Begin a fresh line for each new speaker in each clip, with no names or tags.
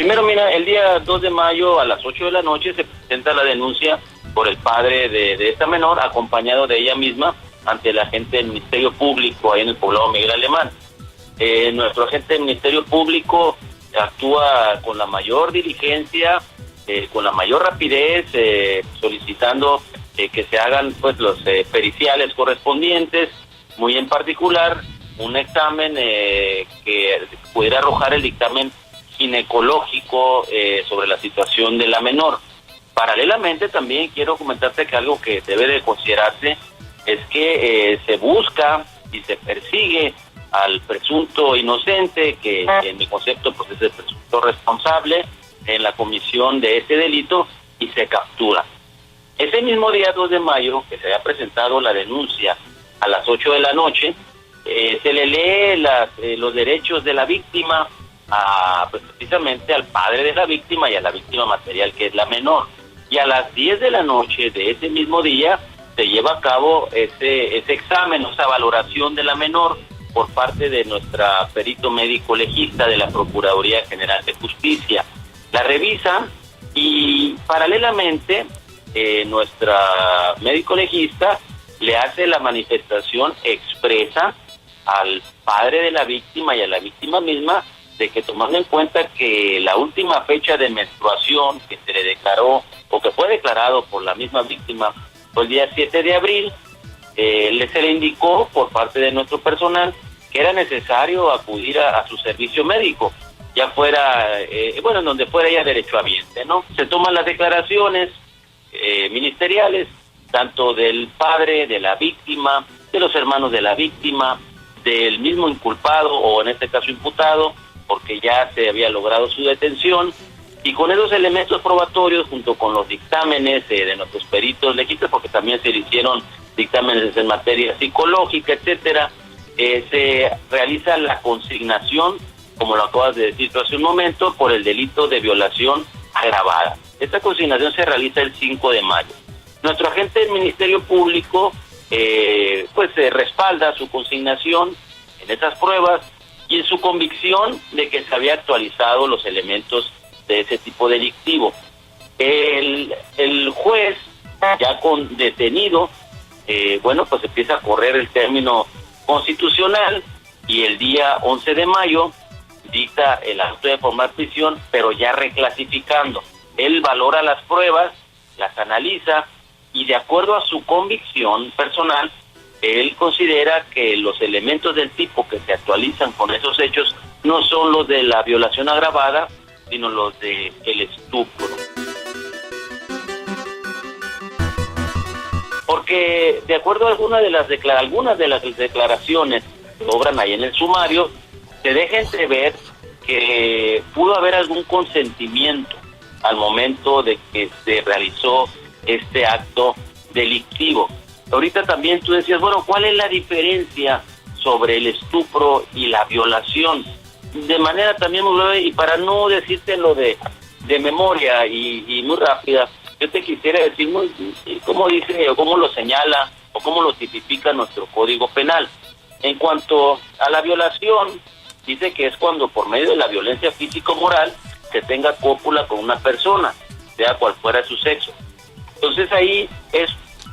Primero, mira, el día 2 de mayo a las 8 de la noche se presenta la denuncia por el padre de esta menor, acompañado de ella misma, ante el agente del Ministerio Público ahí en el poblado Miguel Alemán. Nuestro agente del Ministerio Público actúa con la mayor diligencia, con la mayor rapidez, solicitando que se hagan pues los periciales correspondientes, muy en particular un examen que pudiera arrojar el dictamen ginecológico sobre la situación de la menor. Paralelamente también quiero comentarte que algo que debe de considerarse es que se busca y se persigue al presunto inocente, que en mi concepto pues es el presunto responsable en la comisión de este delito, y se captura. Ese mismo día 2 de mayo, que se había presentado la denuncia a las 8 de la noche, se le lee los derechos de la víctima pues, precisamente al padre de la víctima y a la víctima material, que es la menor. Y a las 10 de la noche de ese mismo día se lleva a cabo ese examen, esa valoración de la menor por parte de nuestra perito médico legista de la Procuraduría General de Justicia. La revisa y paralelamente nuestra médico legista le hace la manifestación expresa al padre de la víctima y a la víctima misma de que, tomando en cuenta que la última fecha de menstruación que se le declaró o que fue declarado por la misma víctima fue el día 7 de abril, se le indicó por parte de nuestro personal que era necesario acudir a su servicio médico, ya fuera, en donde fuera ella derechohabiente, ¿no? Se toman las declaraciones ministeriales, tanto del padre de la víctima, de los hermanos de la víctima, del mismo inculpado o en este caso imputado, porque ya se había logrado su detención, y con esos elementos probatorios, junto con los dictámenes de nuestros peritos legistas, porque también se le hicieron dictámenes en materia psicológica, etcétera, se realiza la consignación, como lo acabas de decir tú hace un momento, por el delito de violación agravada. Esta consignación se realiza el 5 de mayo. Nuestro agente del Ministerio Público respalda su consignación en esas pruebas y en su convicción de que se había actualizado los elementos de ese tipo delictivo. El juez, ya con detenido, empieza a correr el término constitucional y el día 11 de mayo dicta el auto de formar prisión, pero ya reclasificando. Él valora las pruebas, las analiza y, de acuerdo a su convicción personal, él considera que los elementos del tipo que se actualizan con esos hechos no son los de la violación agravada, sino los de el estupro. Porque, de acuerdo a algunas de las declaraciones que obran ahí en el sumario, se deja entrever que pudo haber algún consentimiento al momento de que se realizó este acto delictivo. Ahorita también tú decías, ¿cuál es la diferencia sobre el estupro y la violación? De manera también muy breve, y para no decírtelo de memoria y muy rápida, yo te quisiera decir cómo dice o cómo lo señala o cómo lo tipifica nuestro Código Penal. En cuanto a la violación, dice que es cuando por medio de la violencia físico-moral se tenga cópula con una persona, sea cual fuera su sexo. Entonces ahí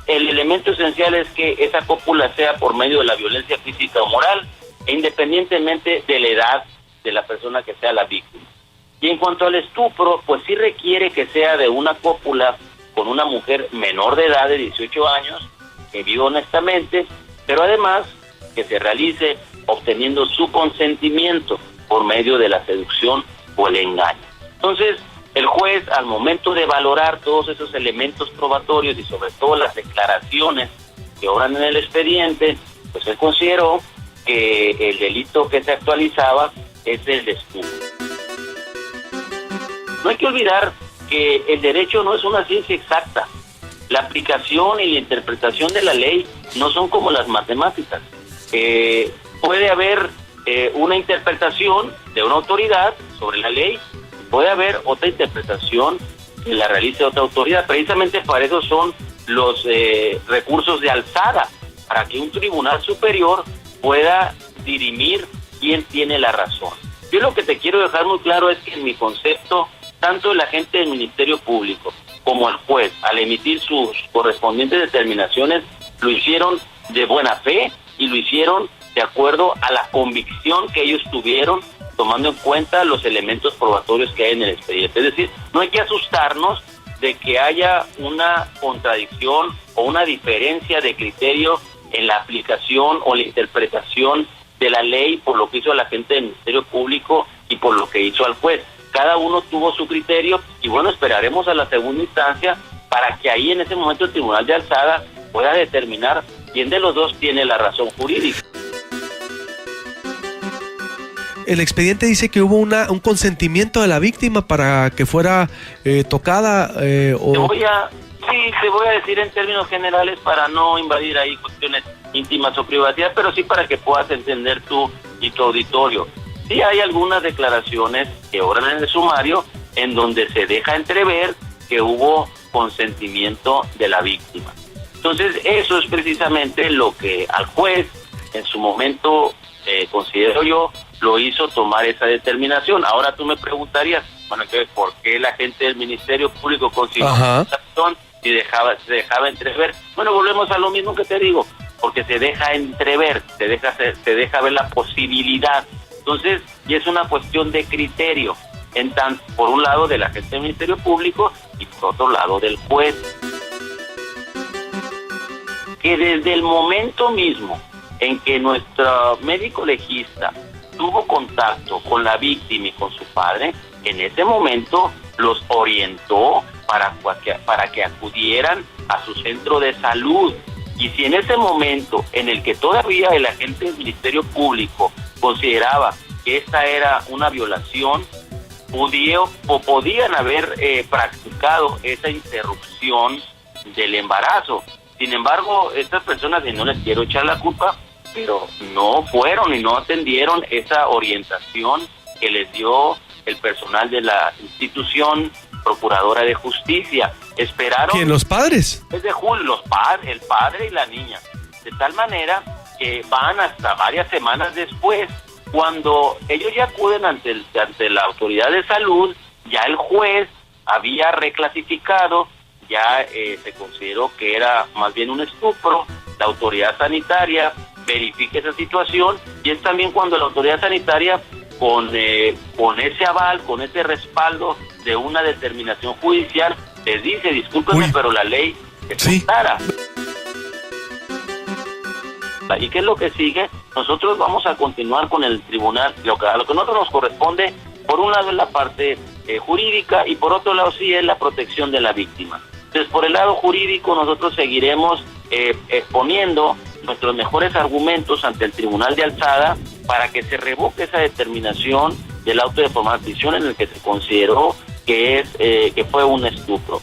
el elemento esencial es que esa cópula sea por medio de la violencia física o moral, e independientemente de la edad de la persona que sea la víctima. Y en cuanto al estupro, pues sí requiere que sea de una cópula con una mujer menor de edad de 18 años, que vive honestamente, pero además que se realice obteniendo su consentimiento por medio de la seducción o el engaño. Entonces, el juez, al momento de valorar todos esos elementos probatorios y sobre todo las declaraciones que obran en el expediente, pues él consideró que el delito que se actualizaba es el de estupro. No hay que olvidar que el derecho no es una ciencia exacta. La aplicación y la interpretación de la ley no son como las matemáticas. Puede haber una interpretación de una autoridad sobre la ley, puede haber otra interpretación que la realice otra autoridad. Precisamente para eso son los recursos de alzada, para que un tribunal superior pueda dirimir quién tiene la razón. Yo lo que te quiero dejar muy claro es que en mi concepto, tanto el agente del Ministerio Público como el juez, al emitir sus correspondientes determinaciones, lo hicieron de buena fe y lo hicieron de acuerdo a la convicción que ellos tuvieron, tomando en cuenta los elementos probatorios que hay en el expediente. Es decir, no hay que asustarnos de que haya una contradicción o una diferencia de criterio en la aplicación o la interpretación de la ley por lo que hizo el agente del Ministerio Público y por lo que hizo el juez. Cada uno tuvo su criterio y bueno, esperaremos a la segunda instancia para que ahí en ese momento el Tribunal de Alzada pueda determinar quién de los dos tiene la razón jurídica.
El expediente dice que hubo un consentimiento de la víctima para que fuera tocada
Te voy a decir en términos generales para no invadir ahí cuestiones íntimas o privacidad, pero sí para que puedas entender tú y tu auditorio. Sí hay algunas declaraciones que obran en el sumario en donde se deja entrever que hubo consentimiento de la víctima. Entonces eso es precisamente lo que al juez en su momento, considero yo, lo hizo tomar esa determinación. Ahora tú me preguntarías, bueno, entonces, ¿por qué la gente del Ministerio Público consiguió esa razón y se dejaba entrever? Bueno, volvemos a lo mismo que te digo, porque se deja entrever, se deja ver la posibilidad. Entonces, y es una cuestión de criterio, por un lado de la gente del Ministerio Público y por otro lado del juez. Que desde el momento mismo en que nuestro médico legista tuvo contacto con la víctima y con su padre, en ese momento los orientó para que acudieran a su centro de salud. Y si en ese momento en el que todavía el agente del Ministerio Público consideraba que esta era una violación, podían haber practicado esa interrupción del embarazo. Sin embargo, estas personas, y no les quiero echar la culpa, pero no fueron y no atendieron esa orientación que les dio el personal de la institución procuradora de justicia. Esperaron.
¿Quién? ¿Los padres?
Desde julio, el padre y la niña. De tal manera que van hasta varias semanas después, cuando ellos ya acuden ante la autoridad de salud, ya el juez había reclasificado, ya se consideró que era más bien un estupro, la autoridad sanitaria verifica esa situación y es también cuando la autoridad sanitaria con ese aval, con ese respaldo de una determinación judicial, les dice, discúlpenme, pero la ley es clara. ¿Y qué es lo que sigue? Nosotros vamos a continuar con el tribunal, a lo que a nosotros nos corresponde, por un lado es la parte jurídica y por otro lado sí es la protección de la víctima. Entonces, por el lado jurídico nosotros seguiremos exponiendo nuestros mejores argumentos ante el Tribunal de Alzada para que se revoque esa determinación del auto de formalización en el que se consideró que fue un estupro.